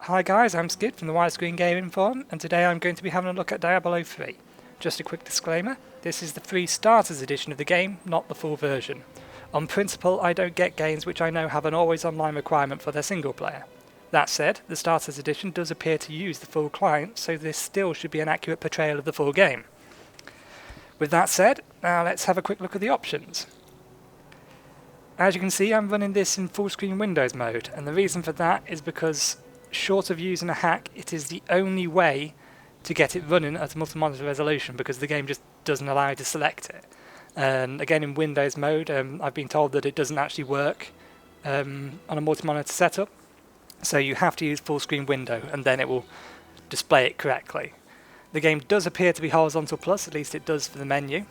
Hi guys, I'm Skid from the Widescreen Gaming Forum, and today I'm going to be having a look at Diablo 3. Just a quick disclaimer, this is the free starters edition of the game, not the full version. On principle, I don't get games which I know have an always online requirement for their single player. That said, the starters edition does appear to use the full client, so this still should be an accurate portrayal of the full game. With that said, now let's have a quick look at the options. As you can see, I'm running this in full screen Windows mode, and the reason for that is because short of using a hack, it is the only way to get it running at a multi-monitor resolution because the game just doesn't allow you to select it. And again, in Windows mode, I've been told that it doesn't actually work on a multi-monitor setup, so you have to use full screen window and then it will display it correctly. The game does appear to be horizontal plus, at least it does for the menu.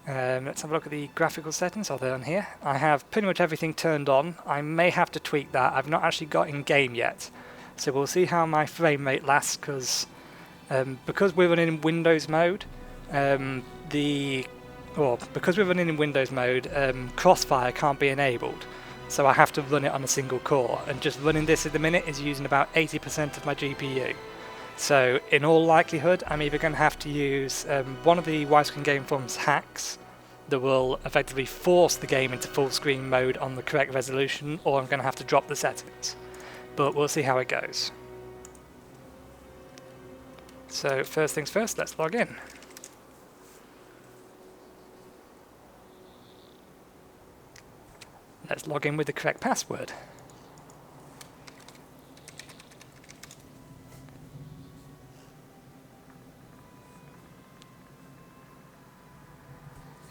Let's have a look at the graphical settings. Oh, they're on here. I have pretty much everything turned on. I may have to tweak that. I've not actually got in game yet, so we'll see how my frame rate lasts. Because we're running in Windows mode, Crossfire can't be enabled, so I have to run it on a single core. And just running this at the minute is using about 80% of my GPU. So in all likelihood, I'm either going to have to use one of the Widescreen Game Forum's hacks that will effectively force the game into full screen mode on the correct resolution, or I'm going to have to drop the settings. But we'll see how it goes. So first things first, let's log in. Let's log in with the correct password.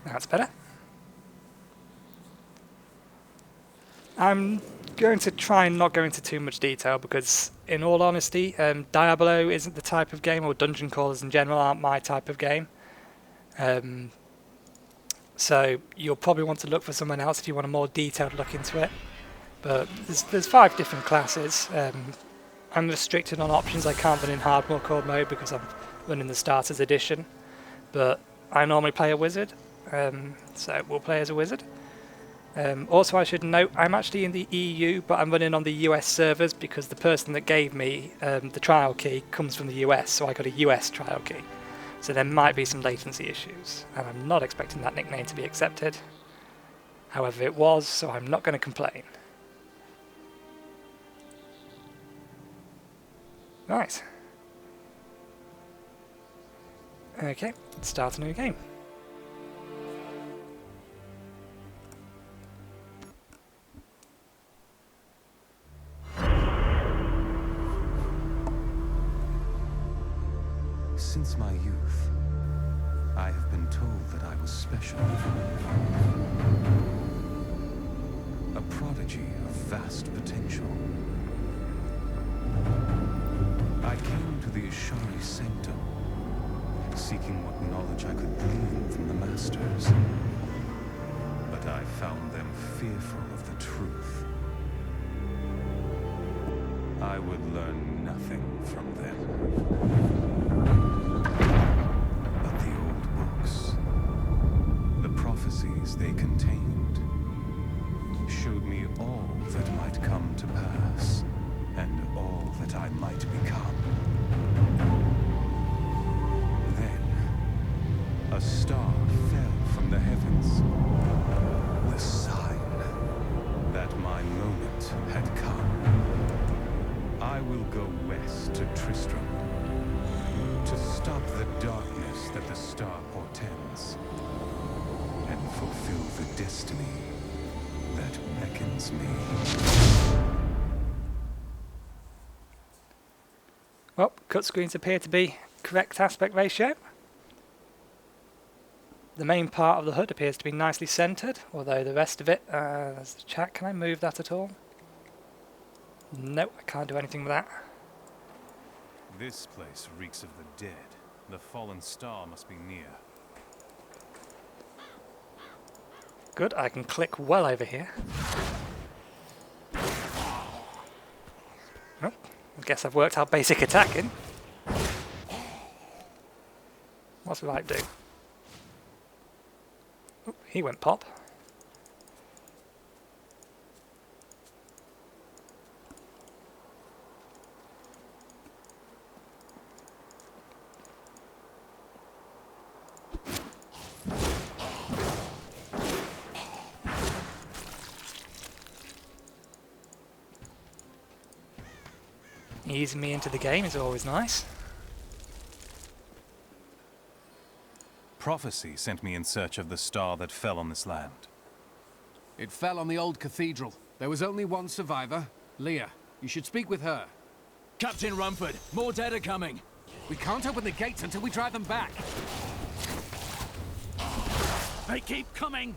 That's better. I'm going to try and not go into too much detail because, in all honesty, Diablo isn't the type of game, or dungeon crawlers in general aren't my type of game. So you'll probably want to look for someone else if you want a more detailed look into it. But there's 5 different classes. I'm restricted on options. I can't run in hardcore mode because I'm running the starters edition. But I normally play a wizard. So we'll play as a wizard. Also, I should note, I'm actually in the EU, but I'm running on the US servers because the person that gave me the trial key comes from the US, so I got a US trial key. So there might be some latency issues, and I'm not expecting that nickname to be accepted. However, it was, so I'm not going to complain. Right. Okay, let's start a new game. Since my youth, I have been told that I was special. A prodigy of vast potential. I came to the Ashari Sanctum, seeking what knowledge I could glean from the Masters. But I found them fearful of the truth. I would learn nothing from them. But the old books, the prophecies they contained, showed me all that might come to pass, and all that I might become. Then, a star fell from the heavens, the sign that my moment had come. I will go west to TRISTRAM, to stop the darkness that the star portends, and fulfill the destiny that beckons me. Well, cut screens appear to be correct aspect ratio. The main part of the HUD appears to be nicely centered, although the rest of it, there's the chat. Can I move that at all? Nope, I can't do anything with that. This place reeks of the dead. The fallen star must be near. Good, I can click well over here. Oh, I guess I've worked out basic attacking. What's the right do? Oh, he went pop. Easing me into the game is always nice. Prophecy sent me in search of the star that fell on this land. It fell on the old cathedral. There was only one survivor, Leah. You should speak with her. Captain Rumford, more dead are coming. We can't open the gates until we drive them back. They keep coming.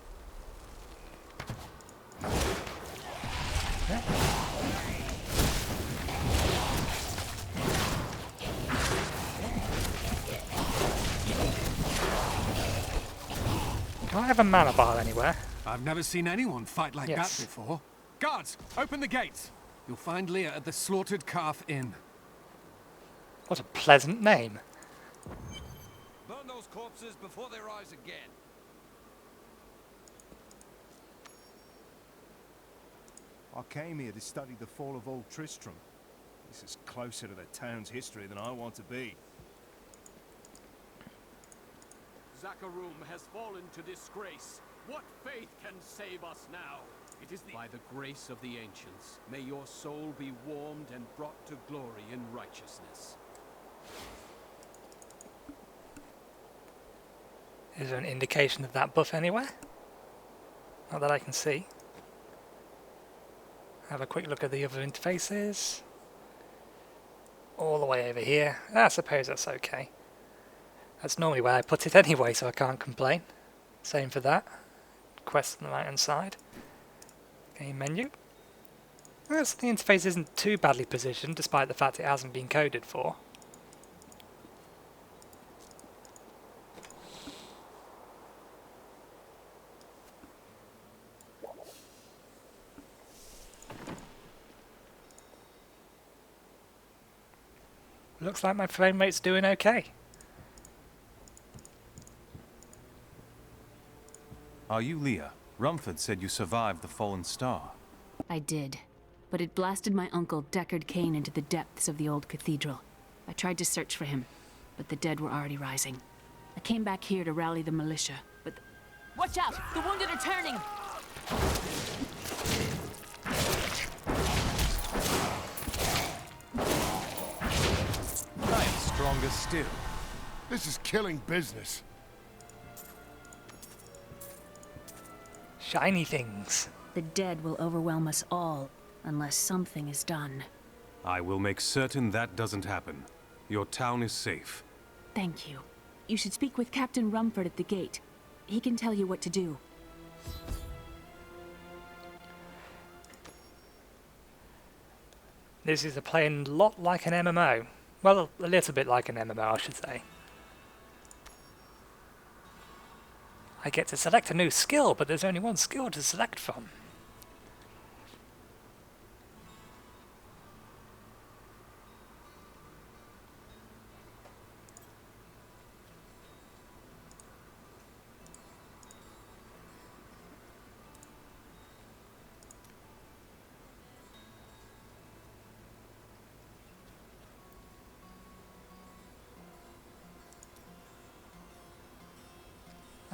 Do I have a mana bar anywhere? I've never seen anyone fight like Yes. that before. Guards, open the gates. You'll find Leah at the Slaughtered Calf Inn. What a pleasant name. Burn those corpses before they rise again. I came here to study the fall of old Tristram. This is closer to the town's history than I want to be. Zakharum has fallen to disgrace. What faith can save us now? It is by the grace of the ancients. May your soul be warmed and brought to glory in righteousness. Is there an indication of that buff anywhere? Not that I can see. Have a quick look at the other interfaces. All the way over here. I suppose that's okay. That's normally where I put it anyway, so I can't complain. Same for that. Quest on the right hand side. Game menu. Well, so the interface isn't too badly positioned, despite the fact it hasn't been coded for. Looks like my frame rate's doing okay. Are you Leah? Rumford said you survived the fallen star. I did, but it blasted my uncle Deckard Cain into the depths of the old cathedral. I tried to search for him, but the dead were already rising. I came back here to rally the militia, but... Watch out! The wounded are turning! I am stronger still. This is killing business. Shiny things. The dead will overwhelm us all, unless something is done. I will make certain that doesn't happen. Your town is safe. Thank you. You should speak with Captain Rumford at the gate. He can tell you what to do. This is playing a lot like an MMO. Well, a little bit like an MMO, I should say. I get to select a new skill, but there's only one skill to select from.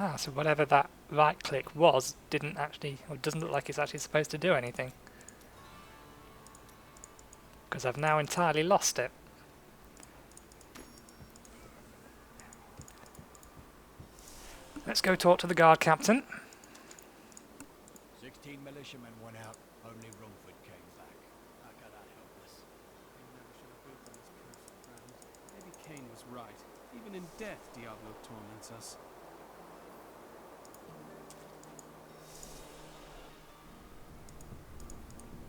Ah, so whatever that right click was didn't actually, or doesn't look like it's actually supposed to do anything. Because I've now entirely lost it. Let's go talk to the guard captain. 16 militiamen went out. Only Rumford came back. How can that helpless? Maybe Cain was right. Even in death, Diablo torments us.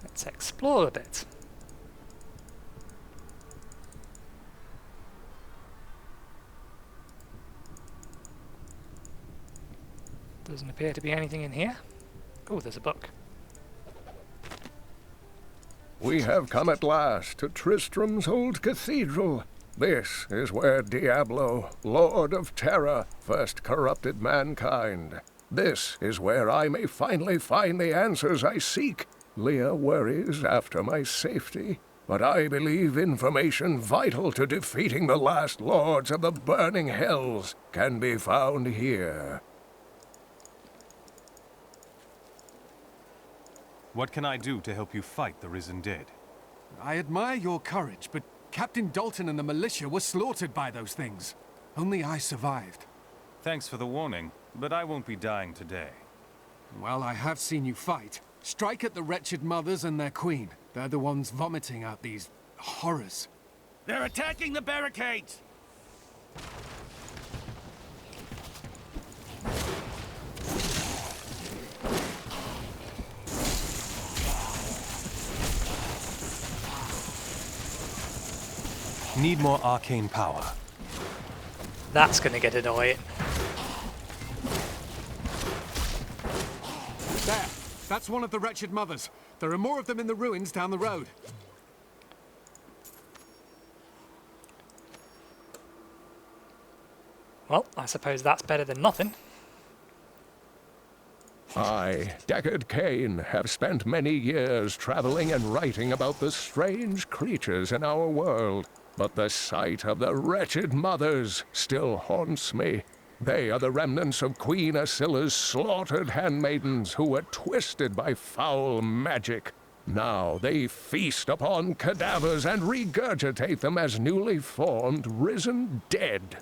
Let's explore a bit. Doesn't appear to be anything in here. Oh, there's a book. We have come at last to Tristram's old cathedral. This is where Diablo, Lord of Terror, first corrupted mankind. This is where I may finally find the answers I seek. Leah worries after my safety, but I believe information vital to defeating the last lords of the burning hells can be found here. What can I do to help you fight the risen dead? I admire your courage, but Captain Dalton and the militia were slaughtered by those things. Only I survived. Thanks for the warning, but I won't be dying today. Well, I have seen you fight. Strike at the wretched mothers and their queen. They're the ones vomiting out these horrors. They're attacking the barricades! Need more arcane power. That's going to get annoying. There! That's one of the wretched mothers. There are more of them in the ruins down the road. Well, I suppose that's better than nothing. I, Deckard Cain, have spent many years traveling and writing about the strange creatures in our world. But the sight of the wretched mothers still haunts me. They are the remnants of Queen Asilla's slaughtered handmaidens who were twisted by foul magic. Now they feast upon cadavers and regurgitate them as newly formed, risen dead.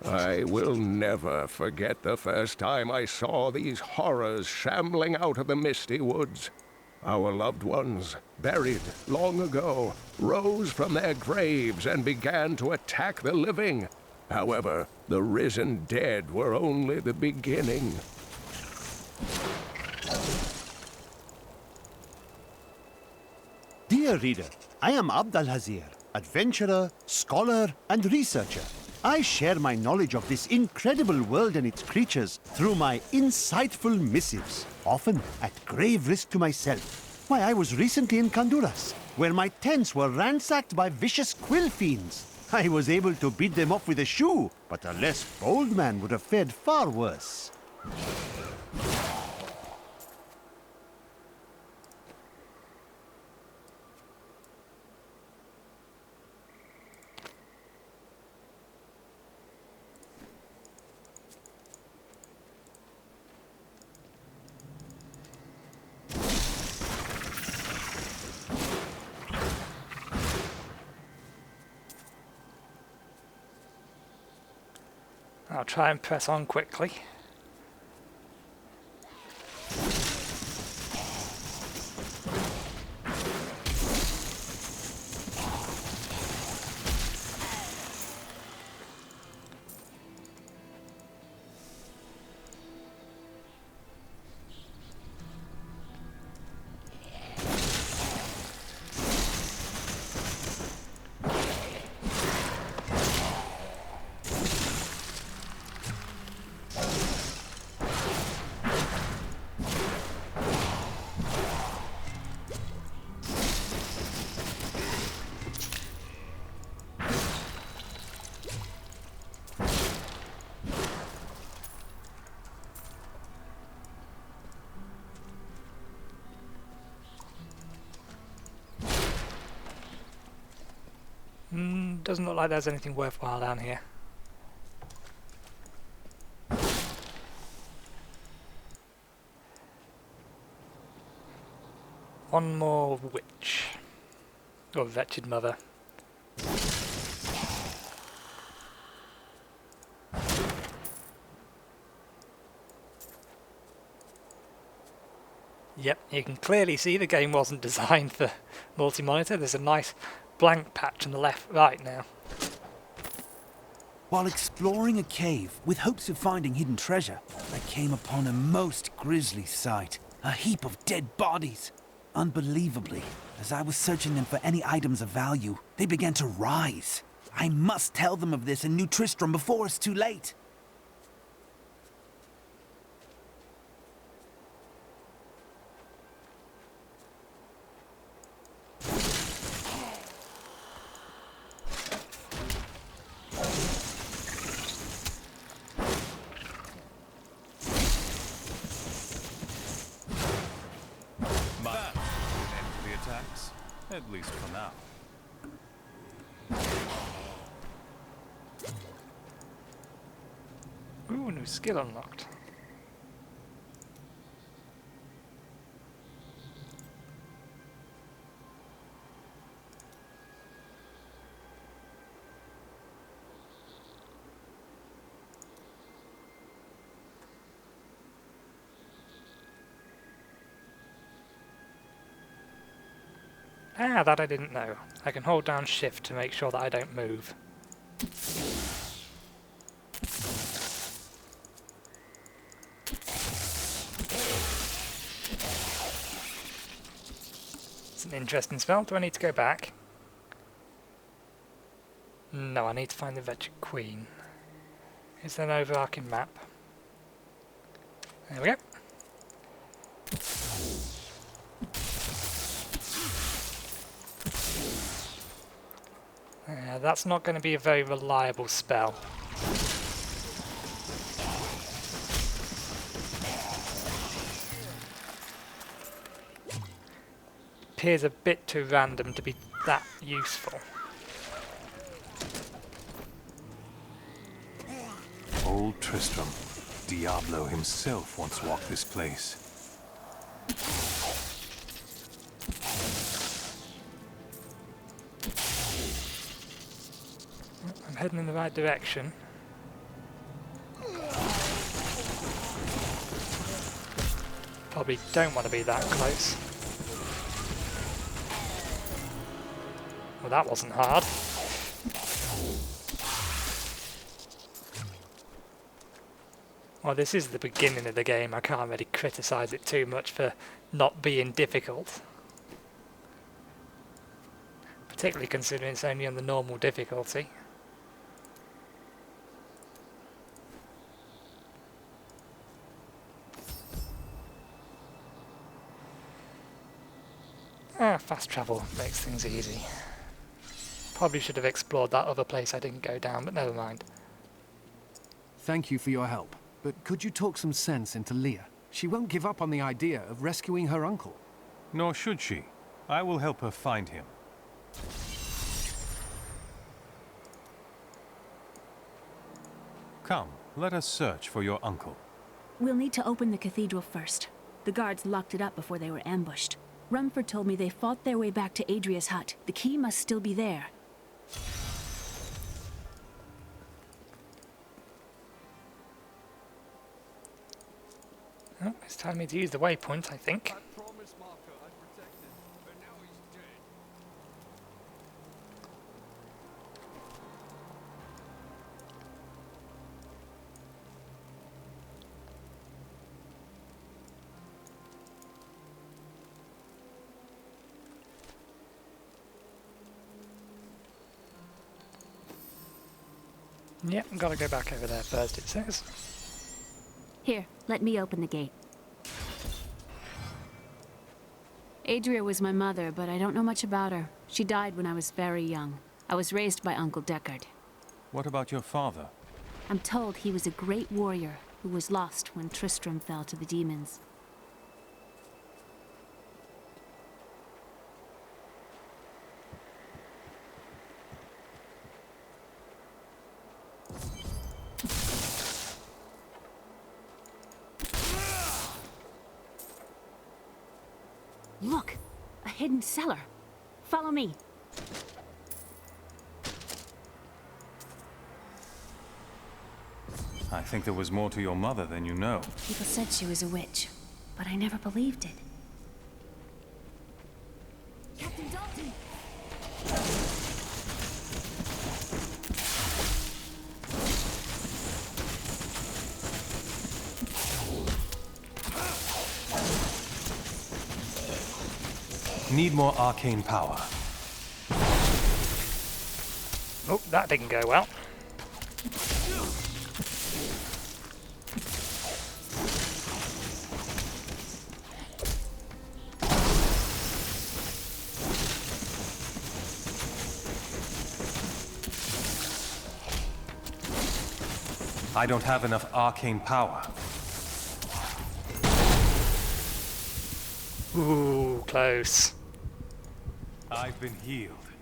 I will never forget the first time I saw these horrors shambling out of the misty woods. Our loved ones, buried long ago, rose from their graves and began to attack the living. However, the risen dead were only the beginning. Dear reader, I am Abd al-Hazir, adventurer, scholar, and researcher. I share my knowledge of this incredible world and its creatures through my insightful missives, often at grave risk to myself. Why, I was recently in Honduras, where my tents were ransacked by vicious quill fiends. I was able to beat them off with a shoe, but a less bold man would have fared far worse. I'll try and press on quickly. Doesn't look like there's anything worthwhile down here. One more witch. Or wretched mother. Yep, you can clearly see the game wasn't designed for multi-monitor. There's a nice blank patch on the right now. While exploring a cave with hopes of finding hidden treasure, I came upon a most grisly sight. A heap of dead bodies. Unbelievably, as I was searching them for any items of value, they began to rise. I must tell them of this in New Tristram before it's too late. At least for now. Ooh, new skill unlocked. Ah, that I didn't know. I can hold down shift to make sure that I don't move. It's an interesting spell. Do I need to go back? No, I need to find the Wretched Queen. Is there an overarching map? There we go. That's not going to be a very reliable spell. Appears a bit too random to be that useful. Old Tristram. Diablo himself once walked this place. I'm heading in the right direction. Probably don't want to be that close. Well, that wasn't hard. Well, this is the beginning of the game. I can't really criticise it too much for not being difficult. Particularly considering it's only on the normal difficulty. Fast travel makes things easy. Probably should have explored that other place I didn't go down, but never mind. Thank you for your help. But could you talk some sense into Leah? She won't give up on the idea of rescuing her uncle. Nor should she. I will help her find him. Come, let us search for your uncle. We'll need to open the cathedral first. The guards locked it up before they were ambushed. Rumford told me they fought their way back to Adria's hut. The key must still be there. Oh, it's telling me to use the waypoint, I think. Yep, gotta go back over there first, it says. Here, let me open the gate. Adria was my mother, but I don't know much about her. She died when I was very young. I was raised by Uncle Deckard. What about your father? I'm told he was a great warrior who was lost when Tristram fell to the demons. Look! A hidden cellar. Follow me. I think there was more to your mother than you know. People said she was a witch, but I never believed it. Captain Dalton! Need more arcane power. Oh, that didn't go well. I don't have enough arcane power. Ooh, close. I've been healed.